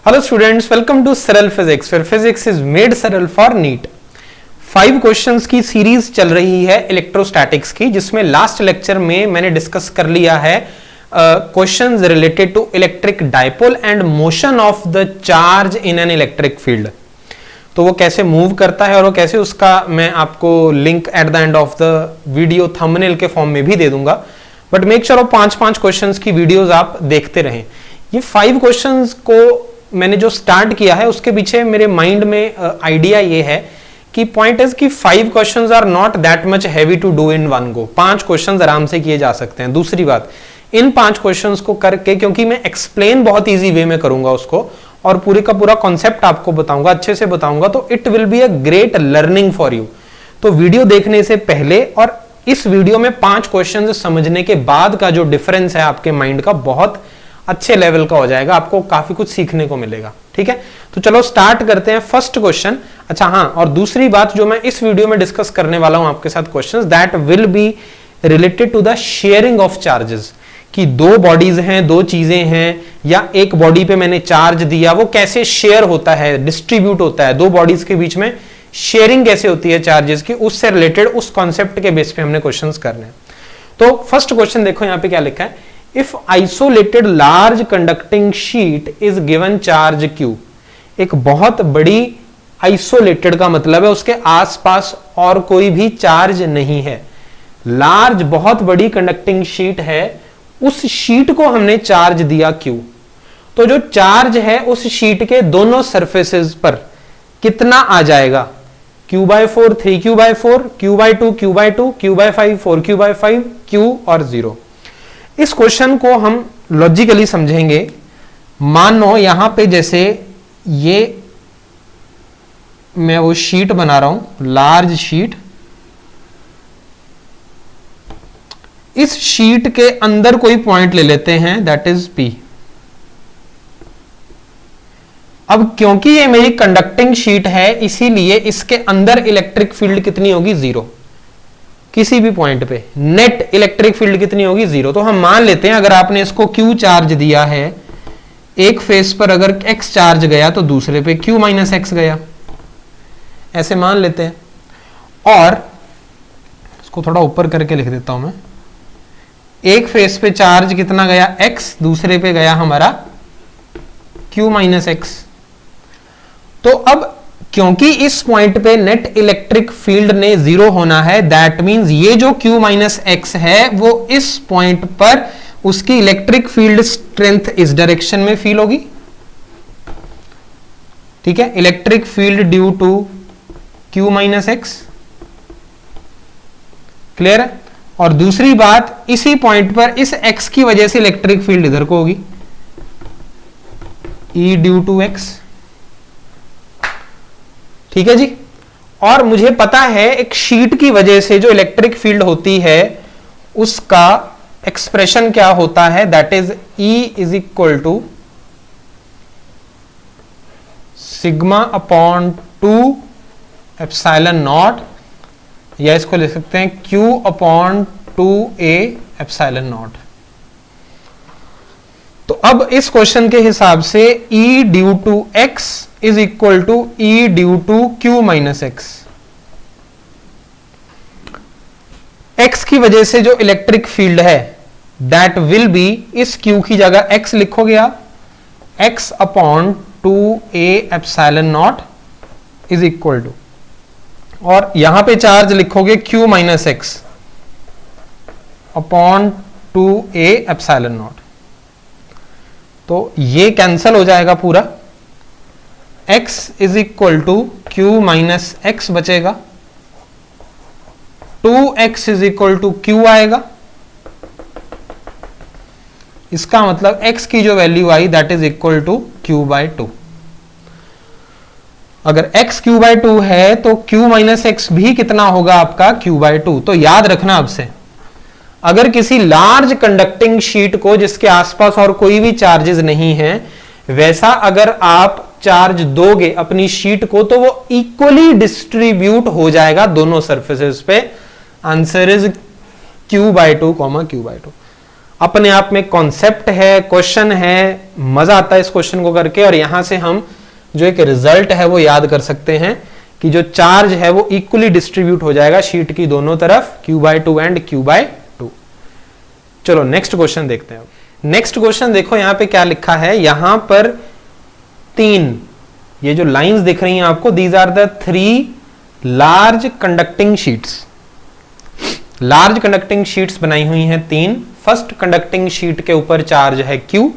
Hello students, welcome to Saral physics where physics is made सरल for NEET. 5 questions की series चल रही है इलेक्ट्रोस्टैटिक्स की, जिसमें लास्ट लेक्चर में मैंने डिस्कस कर लिया है questions related to electric dipole and motion of the charge in an electric field. तो वो कैसे मूव करता है और वो कैसे, उसका मैं आपको link at the end of the video thumbnail के फॉर्म में भी दे दूंगा। बट मेक श्योर 5-5 क्वेश्चंस की वीडियोस आप देखते रहें। ये 5 क्वेश्चंस को मैंने जो स्टार्ट किया है उसके पीछे मेरे माइंड में आइडिया ये है कि पॉइंट इज कि 5 questions are not that much heavy to do in one go. 5 questions आराम से किए जा सकते हैं। दूसरी बात, इन 5 क्वेश्चंस को करके, क्योंकि मैं एक्सप्लेन बहुत इजी वे में करूंगा उसको और पूरे का पूरा कॉन्सेप्ट आपको बताऊंगा, अच्छे से बताऊंगा, तो it will be a great learning for you. तो वीडियो देखने से पहले और इस वीडियो में 5 क्वेश्चन समझने के बाद का जो डिफरेंस है आपके माइंड का, बहुत अच्छे लेवल का हो जाएगा। आपको काफी कुछ सीखने को मिलेगा। ठीक है, तो चलो स्टार्ट करते हैं फर्स्ट क्वेश्चन। अच्छा हाँ, और दूसरी बात जो मैं इस वीडियो में डिस्कस करने वाला हूं आपके साथ questions, that will be related to the sharing of charges. कि 2 बॉडीज हैं, 2 चीजें हैं, या एक बॉडी पे मैंने चार्ज दिया, वो कैसे शेयर होता है, डिस्ट्रीब्यूट होता है, 2 बॉडीज के बीच में शेयरिंग कैसे होती है चार्जेस की, उससे रिलेटेड उस कॉन्सेप्ट के बेस पे हमने क्वेश्चंस करने हैं। तो फर्स्ट क्वेश्चन देखो यहां पे क्या लिखा है। If isolated large conducting sheet is given charge Q, एक बहुत बड़ी आइसोलेटेड का मतलब है उसके आसपास और कोई भी चार्ज नहीं है। लार्ज बहुत बड़ी कंडक्टिंग शीट है, उस शीट को हमने चार्ज दिया Q। तो जो चार्ज है उस शीट के दोनों सरफेसेस पर कितना आ जाएगा? Q/4 3Q/4, Q/2 Q/2, Q/5 4Q/5, Q और 0। इस क्वेश्चन को हम लॉजिकली समझेंगे। मानो यहां पे जैसे ये मैं वो शीट बना रहा हूं, लार्ज शीट। इस शीट के अंदर कोई पॉइंट ले लेते हैं, दैट इज P। अब क्योंकि ये मेरी कंडक्टिंग शीट है, इसीलिए इसके अंदर इलेक्ट्रिक फील्ड कितनी होगी? 0। किसी भी पॉइंट पे नेट इलेक्ट्रिक फील्ड कितनी होगी? 0। तो हम मान लेते हैं अगर आपने इसको Q चार्ज दिया है, एक फेस पर अगर X चार्ज गया तो दूसरे पे Q - X गया, ऐसे मान लेते हैं। और इसको थोड़ा ऊपर करके लिख देता हूं मैं। एक फेस पे चार्ज कितना गया? X, दूसरे पे गया हमारा Q - X। तो अब क्योंकि इस पॉइंट पे नेट इलेक्ट्रिक फील्ड ने 0 होना है, दैट मींस ये जो Q - X है वो इस पॉइंट पर उसकी इलेक्ट्रिक फील्ड स्ट्रेंथ इस डायरेक्शन में फील होगी। ठीक है, electric field due to Q - X। Clear है? और दूसरी बात, इसी पॉइंट पर इस X की वजह से इलेक्ट्रिक फील्ड इधर को होगी, E ड्यू टू X। ठीक है जी। और मुझे पता है एक शीट की वजह से जो इलेक्ट्रिक फील्ड होती है उसका एक्सप्रेशन क्या होता है, दैट इज E = σ/2 ε0, या इसको लिख सकते हैं Q/2A ε0। तो अब इस क्वेश्चन के हिसाब से E due to X is equal to E due to Q - X। X की वजह से जो इलेक्ट्रिक फील्ड है दैट विल बी, इस Q की जगह X लिखोगे आप, X/2A ε0 इज इक्वल टू, और यहां पे चार्ज लिखोगे Q - X /2A ε0। तो ये कैंसल हो जाएगा पूरा। X = Q - X बचेगा, 2X = Q आएगा। इसका मतलब X की जो वैल्यू आई that is equal to Q/2। अगर X Q/2 है तो Q - X भी कितना होगा आपका? Q/2। तो याद रखना आपसे, अगर किसी लार्ज कंडक्टिंग शीट को जिसके आसपास और कोई भी चार्जेस नहीं है, वैसा अगर आप चार्ज दोगे अपनी शीट को, तो वो इक्वली डिस्ट्रीब्यूट हो जाएगा दोनों सरफेसेस पे। Answer is Q/2, Q/2। अपने आप में कॉन्सेप्ट है, क्वेश्चन है, मजा आता है इस क्वेश्चन को करके। और यहां से हम जो एक रिजल्ट है वो याद कर सकते हैं कि जो चार्ज है वो इक्वली डिस्ट्रीब्यूट हो जाएगा शीट की दोनों तरफ, Q/2 एंड Q/2। चलो नेक्स्ट क्वेश्चन देखते हैं। नेक्स्ट क्वेश्चन देखो यहां पे क्या लिखा है। यहां पर 3 ये जो लाइंस दिख रही हैं आपको, these are the 3 large conducting sheets. Large conducting sheets बनाई हुई हैं 3। फर्स्ट कंडक्टिंग शीट के ऊपर चार्ज है Q,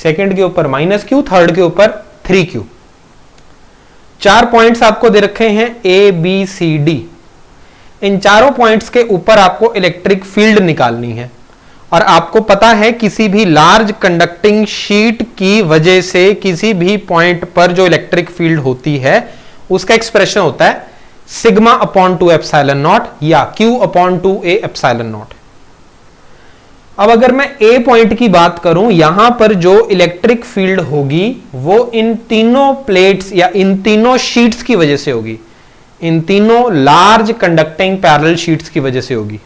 सेकंड के ऊपर -Q, थर्ड के ऊपर 3Q। 4 पॉइंट्स आपको दे रखे हैं A, B, C, D। इन चारों पॉइंट्स के ऊपर आपको इलेक्ट्रिक फील्ड निकालनी है। और आपको पता है किसी भी लार्ज कंडक्टिंग शीट की वजह से किसी भी पॉइंट पर जो इलेक्ट्रिक फील्ड होती है उसका एक्सप्रेशन होता है σ/2 एप्सिलॉन नॉट या Q/2A एप्सिलॉन नॉट। अब अगर मैं A पॉइंट की बात करूं, यहां पर जो इलेक्ट्रिक फील्ड होगी वो इन तीनों प्लेट्स या इन तीनों शीट्स की वजह से होगी, इन तीनों लार्ज कंडक्टिंग पैरेलल शीट्स की वजह से होगी।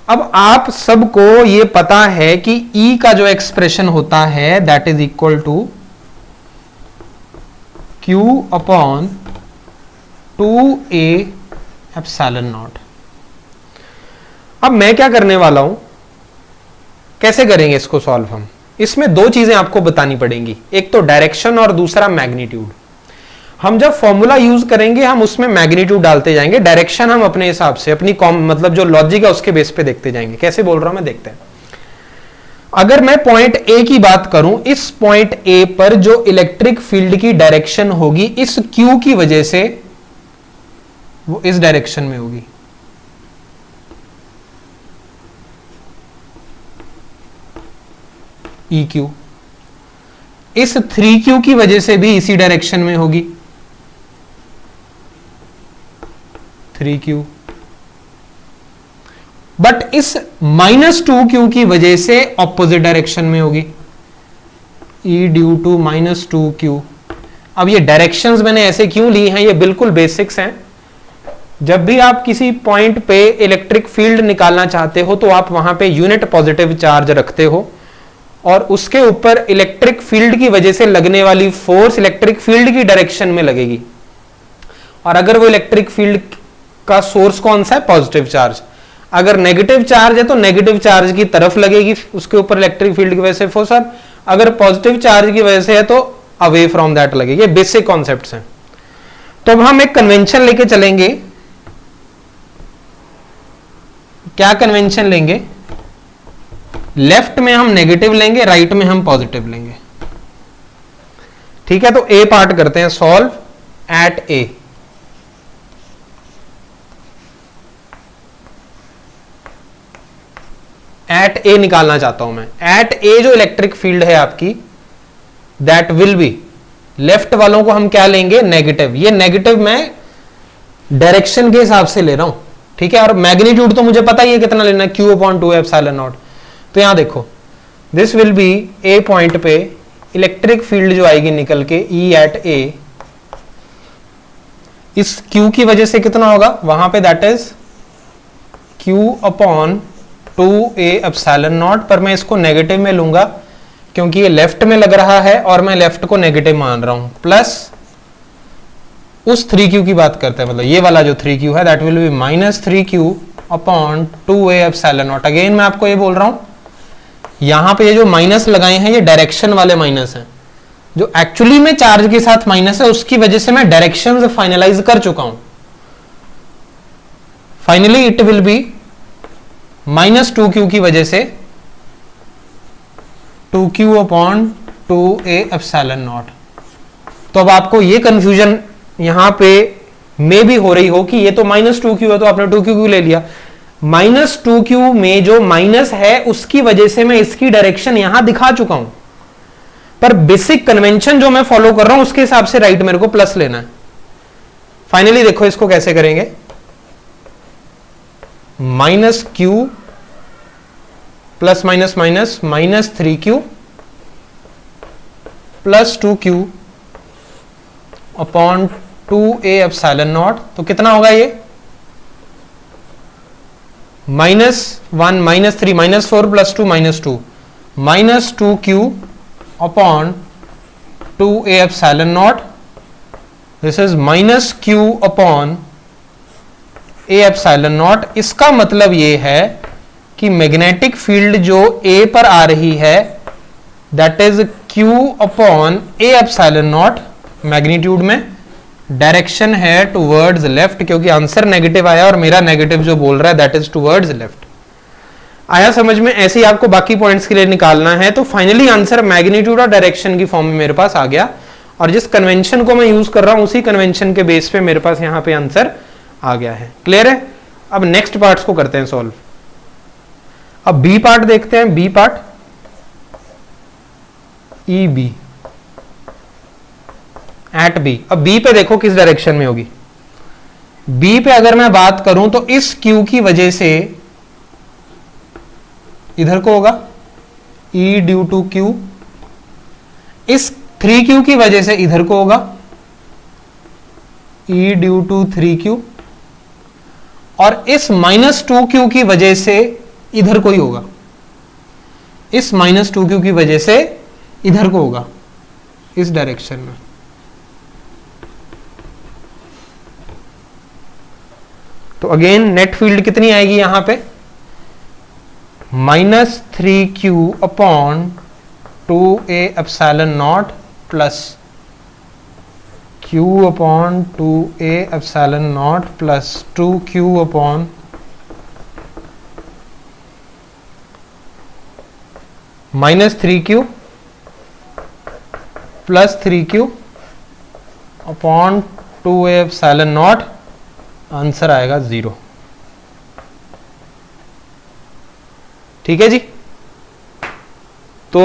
अब आप सबको ये पता है कि E का जो एक्सप्रेशन होता है that is equal to Q/2A epsilon naught. अब मैं क्या करने वाला हूं, कैसे करेंगे इसको सॉल्व हम? इसमें 2 चीजें आपको बतानी पड़ेंगी, एक तो डायरेक्शन और दूसरा मैग्नीट्यूड। हम जब फॉर्मूला यूज करेंगे हम उसमें मैग्नीट्यूड डालते जाएंगे, डायरेक्शन हम अपने हिसाब से अपनी मतलब जो लॉजिक है उसके बेस पे देखते जाएंगे। कैसे बोल रहा हूं मैं, देखते हैं। अगर मैं पॉइंट ए की बात करूं, इस पॉइंट ए पर जो इलेक्ट्रिक फील्ड की डायरेक्शन होगी इस क्यू की वजह से वो इस डायरेक्शन में होगी। EQ इस 3Q की वजह से भी इसी डायरेक्शन में होगी, 3Q। बट इस -2Q की वजह से ऑपोजिट डायरेक्शन में होगी, E ड्यू टू -2Q। अब ये डायरेक्शंस मैंने ऐसे क्यों ली हैं, ये बिल्कुल बेसिक्स हैं। जब भी आप किसी पॉइंट पे इलेक्ट्रिक फील्ड निकालना चाहते हो तो आप वहां पे यूनिट पॉजिटिव चार्ज रखते हो और उसके ऊपर इलेक्ट्रिक फील्ड की वजह से लगने वाली फोर्स इलेक्ट्रिक फील्ड की डायरेक्शन में लगेगी। और अगर वो इलेक्ट्रिक फील्ड का सोर्स कौन सा है, पॉजिटिव चार्ज। अगर नेगेटिव चार्ज है तो नेगेटिव चार्ज की तरफ लगेगी उसके ऊपर इलेक्ट्रिक फील्ड की वजह से फोर्स। अगर पॉजिटिव चार्ज की वजह से है तो अवे फ्रॉम दैट लगेगी। ये बेसिक कॉन्सेप्ट्स हैं। तो अब हम एक कन्वेंशन लेके चलेंगे। क्या कन्वेंशन लेंगे? लेफ्ट में हम नेगेटिव लेंगे, राइट में हम पॉजिटिव लेंगे। ठीक है, तो ए पार्ट करते हैं सॉल्व। एट ए निकालना चाहता हूं मैं। एट ए जो इलेक्ट्रिक फील्ड है आपकी दैट विल बी, लेफ्ट वालों को हम क्या लेंगे, नेगेटिव। ये नेगेटिव मैं डायरेक्शन के हिसाब से ले रहा हूं, ठीक है। और मैग्नीट्यूड तो मुझे पता ही है कितना लेना है, Q/2 एप्सिलॉन नॉट। तो यहां देखो, this will B A point पे इलेक्ट्रिक फील्ड जो आएगी निकल के E एट ए, इस Q की वजह से कितना होगा वहां पे, that is Q/2A epsilon not. पर मैं इसको नेगेटिव में लूंगा क्योंकि ये लेफ्ट में लग रहा है और मैं लेफ्ट को नेगेटिव मान रहा हूं, प्लस उस 3Q की बात करते हैं, मतलब ये वाला जो 3Q है that will B -3Q/2A epsilon not. Again मैं आपको ये बोल रहा हूं, यहां पे ये जो माइनस लगाए हैं ये डायरेक्शन वाले माइनस हैं। जो एक्चुअली में चार्ज के साथ माइनस है उसकी वजह से मैं डायरेक्शन फाइनलाइज कर चुका हूं। Finally it will be -2Q की वजह से 2Q/2A एप्सिलॉन नॉट। तो अब आपको ये कंफ्यूजन यहां पे में भी हो रही हो कि ये तो -2Q है तो आपने 2Q ले लिया। -2Q में जो माइनस है उसकी वजह से मैं इसकी डायरेक्शन यहां दिखा चुका हूं, पर बेसिक कन्वेंशन जो मैं फॉलो कर रहा हूं उसके हिसाब से राइट मेरे को प्लस लेना है। फाइनली देखो इसको कैसे करेंगे, -Q plus minus minus -3Q plus 2Q/2A epsilon not. तो कितना होगा ये, -1 -3 -4 + 2 -2 -2q upon 2a epsilon not, this is -q upon a epsilon not. इसका मतलब ये है कि मैग्नेटिक फील्ड जो a पर आ रही है that is q upon a epsilon not, magnitude में, डायरेक्शन है टुवर्ड्स लेफ्ट, क्योंकि आंसर नेगेटिव आया और मेरा नेगेटिव जो बोल रहा है दैट इज टुवर्ड्स लेफ्ट। आया समझ में? ऐसे ही आपको बाकी पॉइंट्स के लिए निकालना है। तो फाइनली आंसर मैग्नीट्यूड और डायरेक्शन की फॉर्म में मेरे पास आ गया, और जिस कन्वेंशन को मैं यूज कर रहा हूं उसी कन्वेंशन के बेस पे मेरे पास यहां पे आंसर आ गया है। क्लियर है? अब नेक्स्ट पार्ट्स को करते हैं सॉल्व। अब बी पार्ट देखते हैं। B part, E B at B. अब बी पे देखो किस डायरेक्शन में होगी। बी पे अगर मैं बात करूं तो इस क्यू की वजह से इधर को होगा E ड्यू टू क्यू, इस 3q की वजह से इधर को होगा E ड्यू टू 3q, और इस -2q की वजह से इधर को ही होगा, इस -2q की वजह से इधर को होगा, इस डायरेक्शन में। तो अगेन नेट फील्ड कितनी आएगी यहां पे? -3q upon 2a epsilon naught plus q upon 2a epsilon naught plus 2q upon -3q plus 3q upon 2a epsilon not, answer आएगा 0। ठीक है जी। तो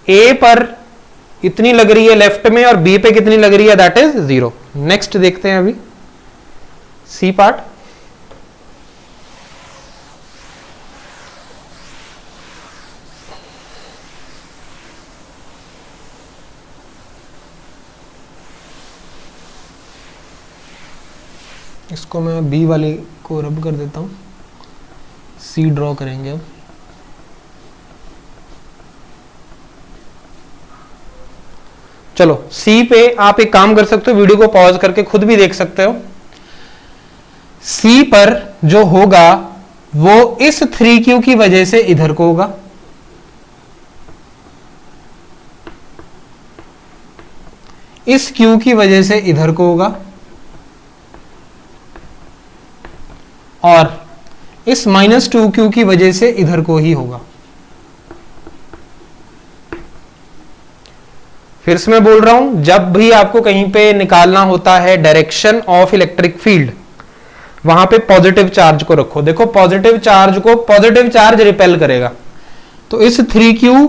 A पर इतनी लग रही है लेफ्ट में और B पे कितनी लग रही है, दैट इज 0। नेक्स्ट देखते हैं अभी सी पार्ट। इसको मैं बी वाली को रब कर देता हूं, सी ड्रॉ करेंगे अब। चलो सी पे आप एक काम कर सकते हो, वीडियो को पॉज करके खुद भी देख सकते हो। सी पर जो होगा वो इस 3q की वजह से इधर को होगा, इस q की वजह से इधर को होगा, और इस -2q की वजह से इधर को ही होगा। फिर से मैं बोल रहा हूं, जब भी आपको कहीं पे निकालना होता है डायरेक्शन ऑफ इलेक्ट्रिक फील्ड, वहां पे पॉजिटिव चार्ज को रखो। देखो पॉजिटिव चार्ज रिपेल करेगा, तो इस 3q,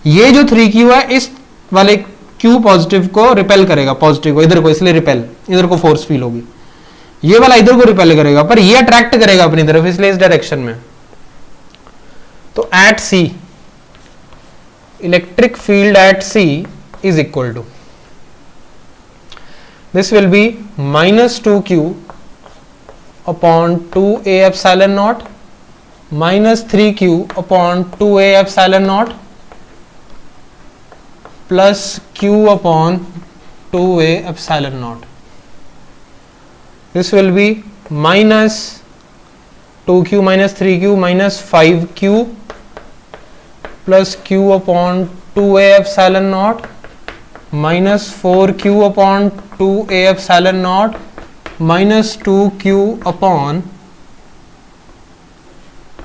ये जो 3q है इस वाले q पॉजिटिव को रिपेल करेगा, पॉजिटिव को इधर को, इसलिए रिपेल, इधर को फोर्स फील होगी। ये वाला इधर को रिपेल करेगा, पर ये अट्रैक्ट करेगा अपनी तरफ, इसलिए इस डायरेक्शन में। तो at C, electric field at C is equal to, this will be -2q upon 2a epsilon naught -3q upon 2a epsilon naught plus q upon 2a epsilon naught. This will be -2q minus 3q minus 5q plus q upon 2a epsilon naught minus 4q upon 2a epsilon naught minus 2q upon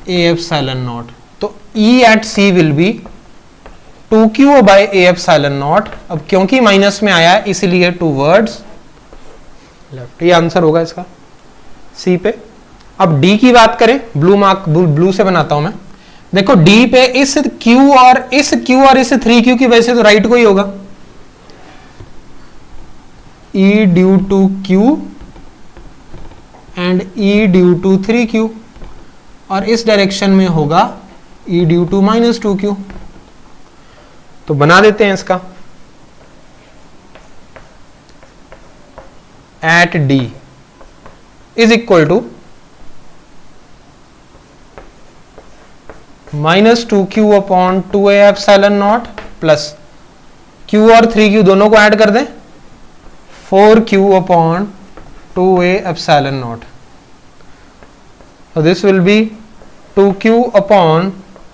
a epsilon naught। तो E at C will be 2q by a epsilon naught। अब क्योंकि minus में आया इसीलिए towards left, ये answer होगा इसका सी पे। अब डी की बात करें, ब्लू से बनाता हूं मैं। देखो डी पे इस Q और इस 3Q की वजह से तो राइट को ही होगा, E due to Q and E due to 3Q, और इस डायरेक्शन में होगा E ड्यू टू -2Q। तो बना देते हैं इसका, at D is equal to minus 2q upon 2a epsilon naught plus q और 3q दोनों को ऐड कर दें 4q upon 2a epsilon naught. So this will be 2q upon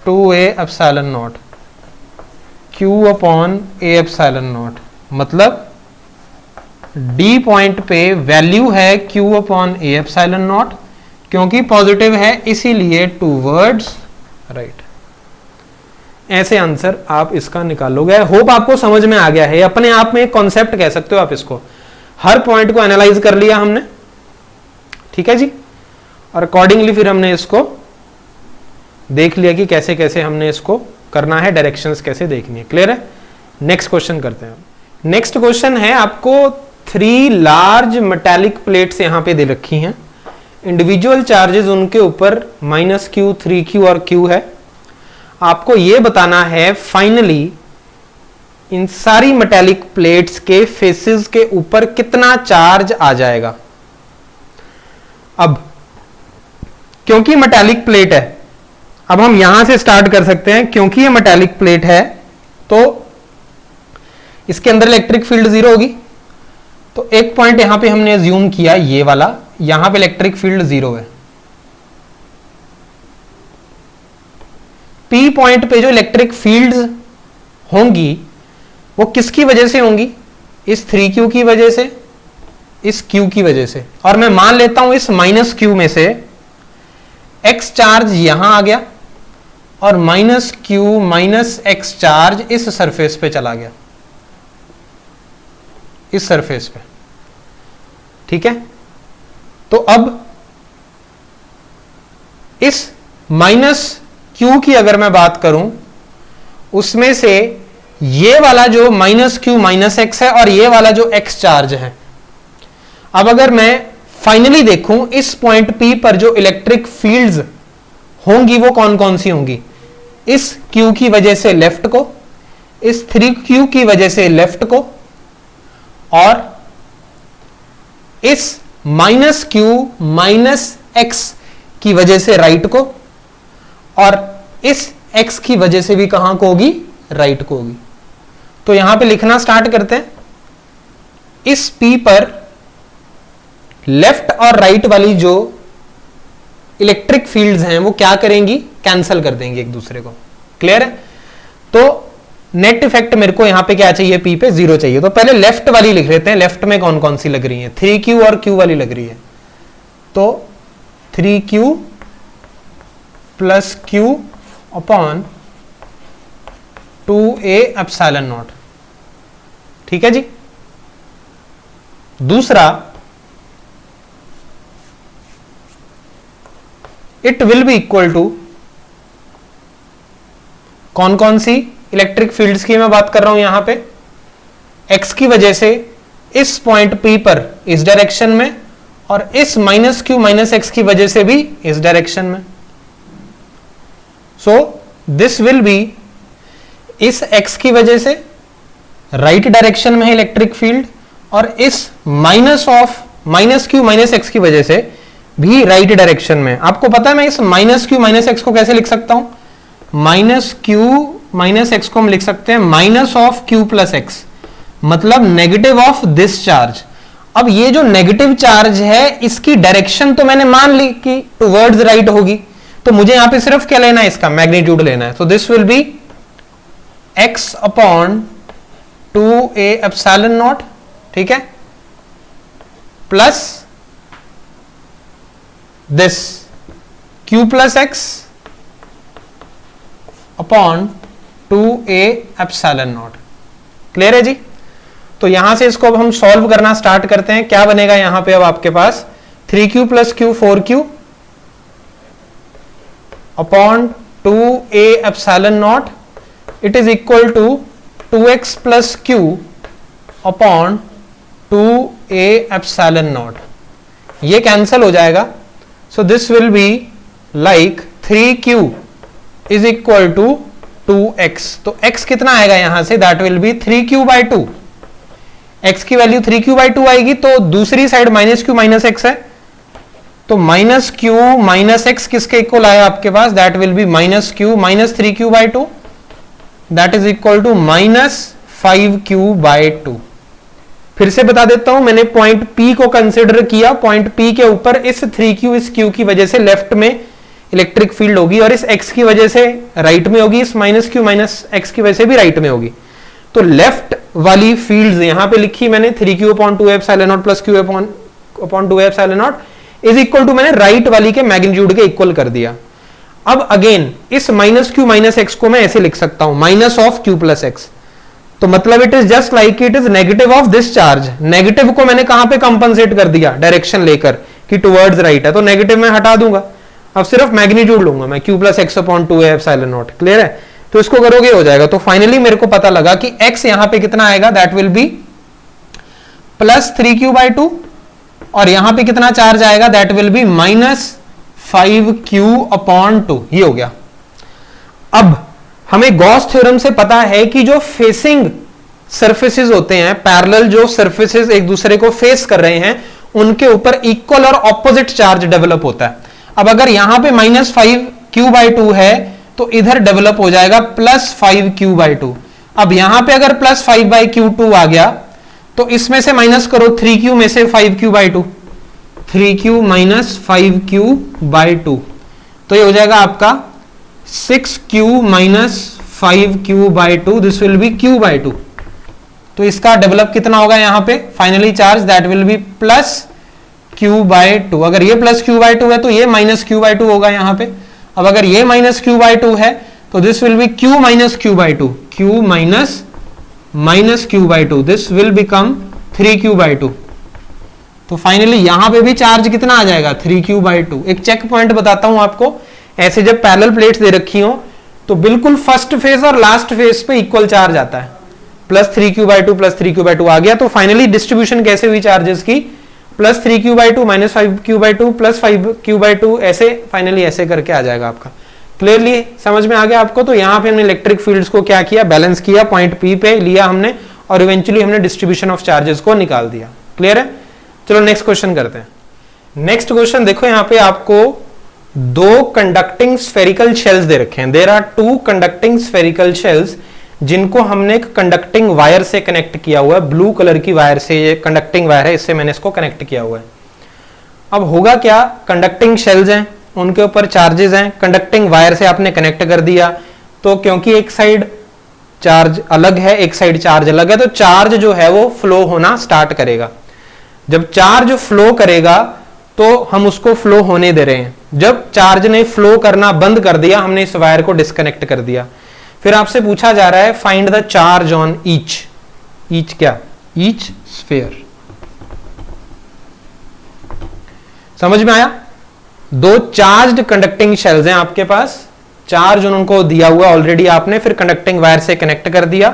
2a epsilon naught, q upon a epsilon naught. मतलब D point पे value है q upon a epsilon naught, क्योंकि positive है इसीलिए टूवर्ड्स राइट. ऐसे answer आप इसका निकालोगे. होप आपको समझ में आ गया है. अपने आप में एक कॉन्सेप्ट कह सकते हो आप इसको. हर पॉइंट को एनालाइज कर लिया हमने, ठीक है जी, और अकॉर्डिंगली फिर हमने इसको देख लिया कि कैसे कैसे हमने इसको करना है, डायरेक्शंस कैसे देखनी है. क्लियर है. नेक्स्ट क्वेश्चन करते हैं. नेक्स्ट क्वेश्चन है, आपको 3 लार्ज मेटालिक प्लेट्स यहां पे दे रखी हैं. इंडिविजुअल चार्जेस उनके ऊपर -q, 3q और q है. आपको यह बताना है फाइनली इन सारी मेटालिक प्लेट्स के फेसेस के ऊपर कितना चार्ज आ जाएगा. अब क्योंकि मेटालिक प्लेट है, अब हम यहां से स्टार्ट कर सकते हैं. क्योंकि ये मेटालिक प्लेट है तो इसके अंदर इलेक्ट्रिक फील्ड 0 होगी. तो एक पॉइंट यहां पे हमने अज्यूम किया, ये वाला, यहां पे इलेक्ट्रिक फील्ड 0 है. P पॉइंट पे जो इलेक्ट्रिक फील्ड्स होंगी वो किसकी वजह से होंगी? इस 3q की वजह से, इस q की वजह से. और मैं मान लेता हूं इस -q में से x चार्ज यहां आ गया और -q -x चार्ज इस सरफेस पे चला गया, इस सरफेस पे. ठीक है. तो अब इस -q की अगर मैं बात करूं, उसमें से ये वाला जो -q -x है और ये वाला जो x चार्ज है, अब अगर मैं फाइनली देखूं इस पॉइंट P पर जो इलेक्ट्रिक फील्ड्स होंगी वो कौन कौन सी होंगी? इस Q की वजह से लेफ्ट को, इस 3Q की वजह से लेफ्ट को, और इस -q -x की वजह से राइट को, और इस x की वजह से भी कहां को होगी? राइट को होगी. तो यहां पे लिखना स्टार्ट करते हैं. इस P पर लेफ्ट और राइट वाली जो इलेक्ट्रिक फील्ड्स हैं वो क्या करेंगी? कैंसल कर देंगी एक दूसरे को. क्लियर है. तो नेट इफेक्ट मेरे को यहां पे क्या चाहिए? P पे 0 चाहिए. तो पहले लेफ्ट वाली लिख लेते हैं. लेफ्ट में कौन कौन सी लग रही है? 3q और q वाली लग रही है. तो 3q plus q upon 2a epsilon naught. ठीक है जी. दूसरा, it will be equal to, कौन कौन सी इलेक्ट्रिक फील्ड्स की मैं बात कर रहा हूं यहां पे? x की वजह से इस पॉइंट P पर इस डायरेक्शन में, और इस -q -x की वजह से भी इस डायरेक्शन में. सो दिस विल बी, इस x की वजह से राइट डायरेक्शन में है इलेक्ट्रिक फील्ड, और इस -q -x की वजह से भी राइट डायरेक्शन में. आपको पता है मैं इस -q -x को कैसे लिख सकता हूं? -q -x को हम लिख सकते हैं -q + x, मतलब नेगेटिव ऑफ दिस चार्ज. अब ये जो नेगेटिव चार्ज है इसकी डायरेक्शन तो मैंने मान ली कि टुवर्ड्स राइट होगी, तो मुझे यहां पे सिर्फ क्या लेना है? इसका मैग्नीट्यूड लेना है. सो this will B x upon 2a epsilon naught. ठीक है. Plus this q + x upon 2a epsilon not. Clear है जी. तो यहां से इसको अब हम सॉल्व करना स्टार्ट करते हैं. क्या बनेगा यहां पे? अब आपके पास 3q + q 4q upon 2a epsilon naught, it is equal to 2x + q upon 2a epsilon naught. ये कैंसल हो जाएगा. So this will be like 3q is equal to 2x. तो x कितना आएगा यहां से? That will be 3q/2. x की value 3q/2 आएगी, तो दूसरी साइड -q -x है, तो माइनस क्यू माइनस एक्स किसके इक्वल आया आपके पास, that will be minus q minus 3q by 2, that is equal to minus 5q by 2। फिर से बता देता हूं, मैंने पॉइंट P को कंसिडर किया, पॉइंट P के ऊपर इस 3q इस q की वजह से लेफ्ट में इलेक्ट्रिक फील्ड होगी और इस x की वजह से राइट में होगी, इस माइनस क्यू माइनस एक्स की वजह से भी राइट में होगी। तो लेफ्ट वाली फील्ड्स यहां पे लिखी मैंने 3q upon 2 epsilon naught plus q upon 2 epsilon naught is equal to मैंने राइट वाली के मैग्नीट्यूड के इक्वल कर दिया। अब अगेन इस माइनस क्यू माइनस एक्स को मैं ऐसे लिख सकता हूं, minus of Q plus x, तो मतलब it is just like it is negative of this charge. Negative को मैंने कहां पे कंपनसेट कर दिया, डायरेक्शन लेकर कि टुवर्ड्स राइट है, तो नेगेटिव मैं हटा दूंगा, अब सिर्फ मैग्नीट्यूड लूंगा मैं, Q plus x upon 2 epsilon not. Clear है? तो इसको करोगे हो जाएगा। तो फाइनली मेरे को पता लगा कि x यहां पे कितना आएगा, that will B plus 3q by 2, और यहां पे कितना चार्ज आएगा, that will be minus 5q upon 2। ये हो गया। अब हमें गॉस थ्योरम से पता है कि जो फेसिंग सरफेसेस होते हैं, पैरेलल जो सरफेसेस एक दूसरे को फेस कर रहे हैं, उनके ऊपर इक्वल और ऑपोजिट चार्ज डेवलप होता है। अब अगर यहां पे माइनस 5q बाई 2 है तो इधर डेवलप हो जाएगा प्लस 5q बाई 2। अब यहां पे अगर प्लस 5 बाई q2 आ गया तो इसमें से माइनस करो 3q में से 5q by 2, 3q minus 5q by 2, तो ये हो जाएगा आपका 6q minus 5q by 2, this will B q by 2। तो इसका डेवलप कितना होगा यहां पे finally charge, that will B plus q by 2। अगर ये प्लस q बाई 2 है तो ये माइनस q बाई 2 होगा यहां पे। अब अगर ये माइनस q बाई 2 है तो this will B q minus q by 2, q minus minus q by 2, this will become 3q by 2। तो फाइनली यहां पे भी चार्ज कितना आ जाएगा, 3q बाई 2। एक चेक पॉइंट बताता हूं आपको, ऐसे जब पैरेलल प्लेट्स दे रखी हो तो बिल्कुल फर्स्ट फेज और लास्ट फेज पे इक्वल चार्ज आता है, plus 3q by 2 plus 3q by 2 आ गया। तो फाइनली डिस्ट्रीब्यूशन कैसे हुई चार्जेस की, plus 3q by 2 minus 5q by 2 plus 5q by 2, ऐसे फाइनली ऐसे करके आ जाएगा आपका। क्लियरली समझ में आ गया आपको? तो यहां पे हमने इलेक्ट्रिक फील्ड्स को क्या किया, बैलेंस किया, पॉइंट P पे लिया हमने और इवेंचुअली हमने डिस्ट्रीब्यूशन ऑफ चार्जेस को निकाल दिया। क्लियर है? चलो नेक्स्ट क्वेश्चन करते हैं। नेक्स्ट क्वेश्चन देखो, यहां पे आपको दो कंडक्टिंग स्फेरिकल शेल्स दे रखे हैं। There are 2 conducting spherical shells जिनको हमने एक कंडक्टिंग वायर से कनेक्ट किया हुआ है, ब्लू कलर की वायर से, ये कंडक्टिंग वायर है, इससे मैंने इसको कनेक्ट किया हुआ है। अब होगा क्या, कंडक्टिंग शेल्स हैं, उनके ऊपर चार्जेस हैं, कंडक्टिंग वायर से आपने कनेक्ट कर दिया, तो क्योंकि एक साइड चार्ज अलग है एक साइड चार्ज अलग है, तो चार्ज जो है वो फ्लो होना स्टार्ट करेगा। जब चार्ज फ्लो करेगा तो हम उसको फ्लो होने दे रहे हैं। जब चार्ज ने फ्लो करना बंद कर दिया, हमने इस वायर को डिस्कनेक्ट कर दिया। फिर आपसे पूछा जा रहा है find the charge on each. Each क्या, ईच स्फीयर। समझ में आया? दो चार्ज्ड कंडक्टिंग शेल्स हैं आपके पास, चार्ज उनको दिया हुआ ऑलरेडी आपने, फिर कंडक्टिंग वायर से कनेक्ट कर दिया।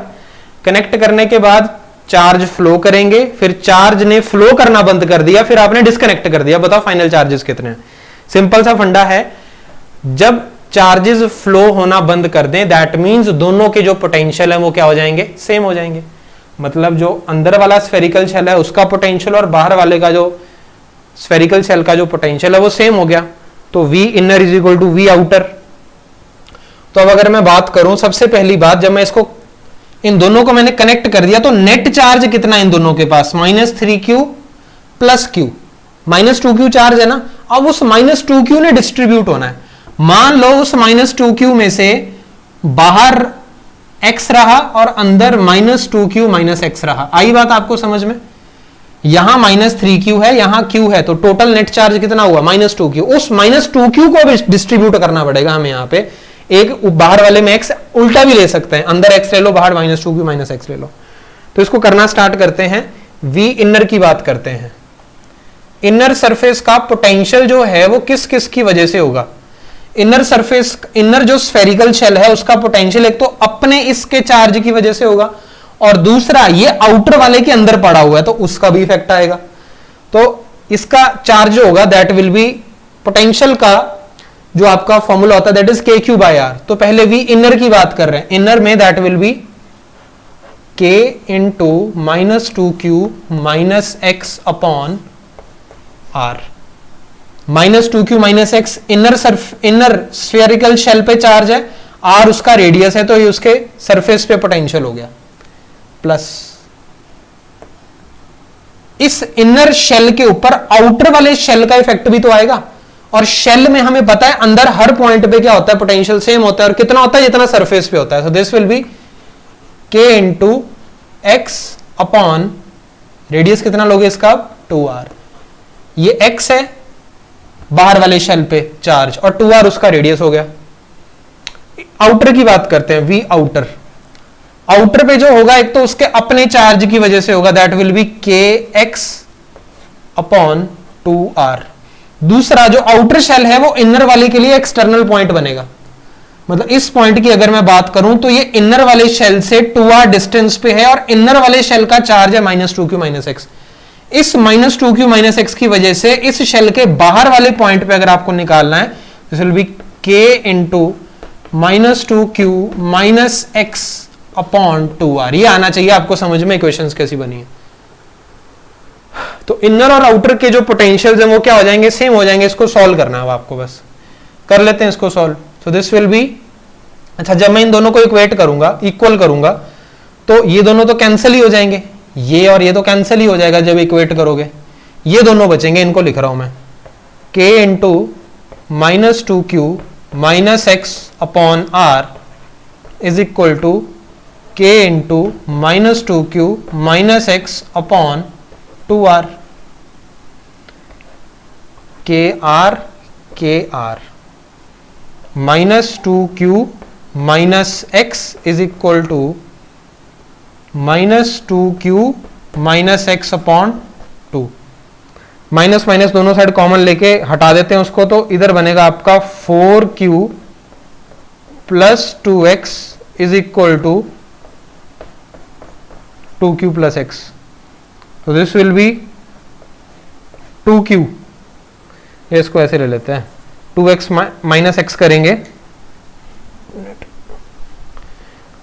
कनेक्ट करने के बाद चार्ज फ्लो करेंगे, फिर चार्ज ने फ्लो करना बंद कर दिया, फिर आपने डिस्कनेक्ट कर दिया। बताओ फाइनल चार्जेस कितने हैं? सिंपल सा फंडा है, जब चार्जेस फ्लो होना बंद कर दें दैट मींस दोनों के जो पोटेंशियल है वो क्या हो जाएंगे, सेम हो जाएंगे। मतलब जो अंदर वाला स्फेरिकल शेल है उसका पोटेंशियल और बाहर वाले का जो स्फेरिकल शेल का जो पोटेंशियल है वो सेम हो गया। तो V inner is equal to V outer. तो अब अगर मैं बात करूं, सबसे पहली बात, जब मैं इसको इन दोनों को मैंने कनेक्ट कर दिया तो नेट चार्ज कितना है इन दोनों के पास, minus 3q plus q, minus 2q charge है ना। अब उस माइनस 2q ने डिस्ट्रीब्यूट होना है। मान लो उस माइनस 2q में से बाहर x रहा और अंदर माइनस 2q माइनस x रहा। आई बात आपको समझ में? यहां माइनस 3q है, यहां q है, तो टोटल नेट चार्ज कितना हुआ, माइनस 2q। उस माइनस 2q को भी डिस्ट्रीब्यूट करना पड़ेगा हमें यहां पे। एक बाहर वाले में x, उल्टा भी ले सकते हैं, अंदर x ले लो, बाहर माइनस 2q माइनस x ले लो। तो इसको करना स्टार्ट करते हैं। V इनर की बात करते हैं। इनर सरफेस का पोटेंशियल जो है वो किस किस की वजह से होगा? इनर सरफेस, इनर जो स्फेरिकल शेल है उसका पोटेंशियल एक तो अपने इसके चार्ज की वजह से होगा, और दूसरा ये आउटर वाले के अंदर पड़ा हुआ है तो उसका भी इफेक्ट आएगा। तो इसका चार्ज होगा दैट विल बी, पोटेंशियल का जो आपका फॉर्मूला होता है that is k q by r. तो पहले V इनर की बात कर रहे हैं, इनर में that will be k into minus 2q minus x upon r। Minus two q minus x inner spherical shell पे चार्ज है, आर उसका रेडियस है, तो ये उसके सरफेस पे पोटेंशियल हो गया, प्लस इस इनर शेल के ऊपर आउटर वाले शेल का इफेक्ट भी तो आएगा, और शेल में हमें पता है अंदर हर पॉइंट पे क्या होता है, पोटेंशियल सेम होता है, और कितना होता है, जितना सरफेस पे होता है। सो दिस विल बी के इंटू एक्स अपॉन रेडियस कितना लोगे इसका, 2r। ये x है बाहर वाले शेल पे चार्ज, और 2r उसका रेडियस हो गया। आउटर की बात करते हैं, वी आउटर। आउटर पे जो होगा एक तो उसके अपने चार्ज की वजह से होगा, दैट विल बी के एक्स अपॉन 2r। दूसरा जो आउटर शेल है वो इनर वाले के लिए एक्सटर्नल पॉइंट बनेगा, मतलब इस पॉइंट की अगर मैं बात करूं तो ये इनर वाले शेल से 2r डिस्टेंस पे है, और इनर वाले शेल का चार्ज है -2q - x। इस -2q - x की वजह से इस शेल के बाहर वाले पॉइंट पे अगर आपको निकालना है, this will be k into -2q - x upon 2r। ये आना चाहिए आपको समझ में इक्वेशंस कैसी बनी है। तो इनर और आउटर के जो पोटेंशियल्स हैं वो क्या हो जाएंगे, सेम हो जाएंगे। इसको सॉल्व करना है आपको, बस कर लेते हैं इसको solve. So this will B, अच्छा जब मैं इन दोनों को इक्वेट करूंगा, इक्वल करूंगा, तो ये दोनों तो कैंसिल ही हो जाएंगे, ये और ये तो कैंसिल ही हो जाएगा जब इक्वेट करोगे। ये दोनों बचेंगे, इनको लिख रहा हूं मैं, k into -2q - x upon r is equal to k into -2q - x upon 2r। kr -2q - x is equal to -2q - x upon 2। Minus minus दोनों साइड कॉमन लेके हटा देते हैं उसको, तो इधर बनेगा आपका 4q + 2x is equal to 2q + x। तो दिस विल बी 2q, इसको ऐसे ले लेते हैं, 2x - x करेंगे,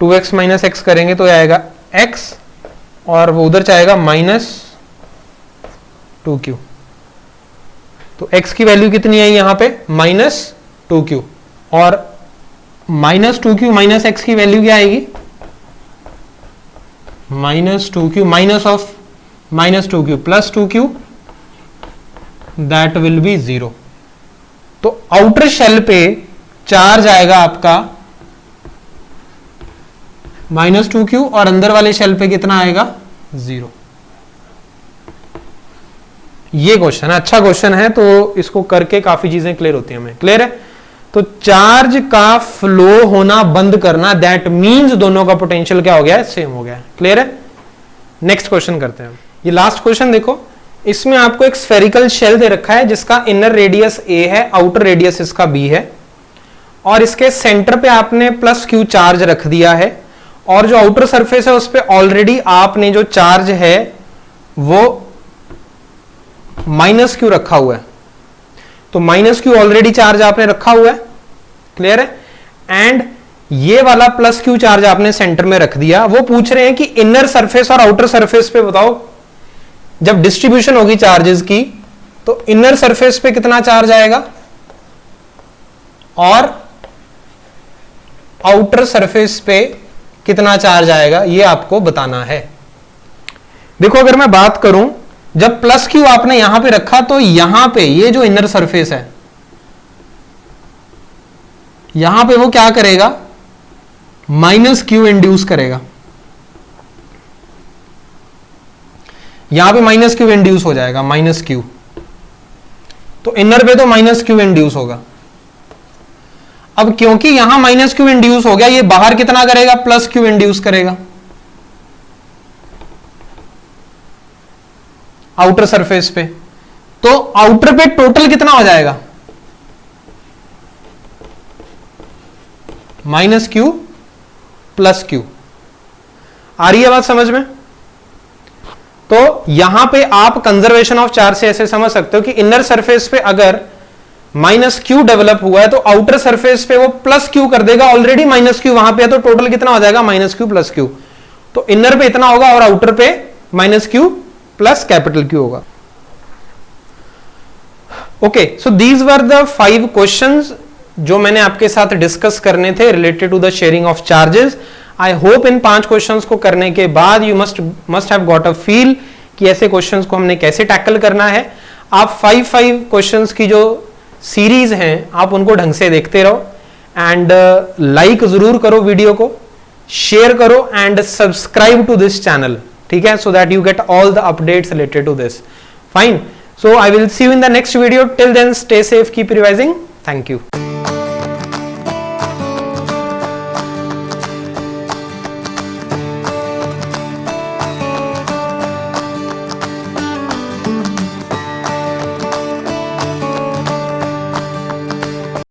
2x - x करेंगे तो आएगा x, और वो उधर चाहेगा -2q। तो x की वैल्यू कितनी आई यहां पे, -2q, और -2q - x की वैल्यू क्या आएगी, -2q minus of -2q + 2q, that will B 0। तो आउटर शेल पे चार्ज आएगा आपका -2q, और अंदर वाले शेल पे कितना आएगा, 0। ये क्वेश्चन है, अच्छा क्वेश्चन है, तो इसको करके काफी चीजें क्लियर होती हैं हमें। क्लियर है? तो चार्ज का फ्लो होना बंद करना, दैट मींस दोनों का पोटेंशियल क्या हो गया है, सेम हो गया है। क्लियर है? नेक्स्ट क्वेश्चन करते हैं। ये लास्ट क्वेश्चन देखो, इसमें आपको एक स्फेरिकल शेल दे रखा है जिसका इनर रेडियस a है, आउटर रेडियस इसका b है, और इसके सेंटर पे आपने +q चार्ज रख दिया है, और जो आउटर सरफेस है उस पे ऑलरेडी आपने जो चार्ज है वो -q रखा हुआ है। तो -q ऑलरेडी चार्ज आपने रखा हुआ है। क्लियर है? एंड ये वाला +q चार्ज आपने सेंटर में रख दिया। वो पूछ रहे हैं कि इनर सरफेस और आउटर सरफेस पे बताओ, जब डिस्ट्रीब्यूशन होगी चार्जेस की, तो इनर सरफेस पे कितना चार्ज आएगा और आउटर सरफेस पे कितना चार्ज आएगा, ये आपको बताना है। देखो अगर मैं बात करूं, जब +q आपने यहां पे रखा, तो यहां पे ये जो इनर सरफेस है, यहां पे वो क्या करेगा, -q इंड्यूस करेगा। यहां पे -q इंड्यूस हो जाएगा, -q। तो इनर पे तो -q इंड्यूस होगा। अब क्योंकि यहां -q इंड्यूस हो गया, ये बाहर कितना करेगा, +q इंड्यूस करेगा आउटर सरफेस पे। तो आउटर पे टोटल कितना हो जाएगा, -q + q। आ रही है बात समझ में? तो यहां पे आप कंजर्वेशन ऑफ चार्ज से ऐसे समझ सकते हो कि इनर सरफेस पे अगर -q डेवलप हुआ है, तो आउटर सरफेस पे वो +q कर देगा, ऑलरेडी -q वहां पे है, तो टोटल कितना हो जाएगा, -q + q। तो इनर पे इतना होगा और आउटर पे -q + Q होगा। Okay, so these were the 5 questions जो मैंने आपके साथ डिस्कस करने थे related to the sharing of charges. I hope इन 5 क्वेश्चंस को करने के बाद you must have got a feel कि ऐसे क्वेश्चंस को हमने कैसे टैकल करना है। आप 5 क्वेश्चंस की जो सीरीज हैं आप उनको ढंग से देखते रहो एंड लाइक जरूर करो वीडियो को, शेयर करो and subscribe to this channel, ठीक है, so that you get all the updates related to this. Fine, so I will see you in the next video. Till then, stay safe, keep revising. Thank you.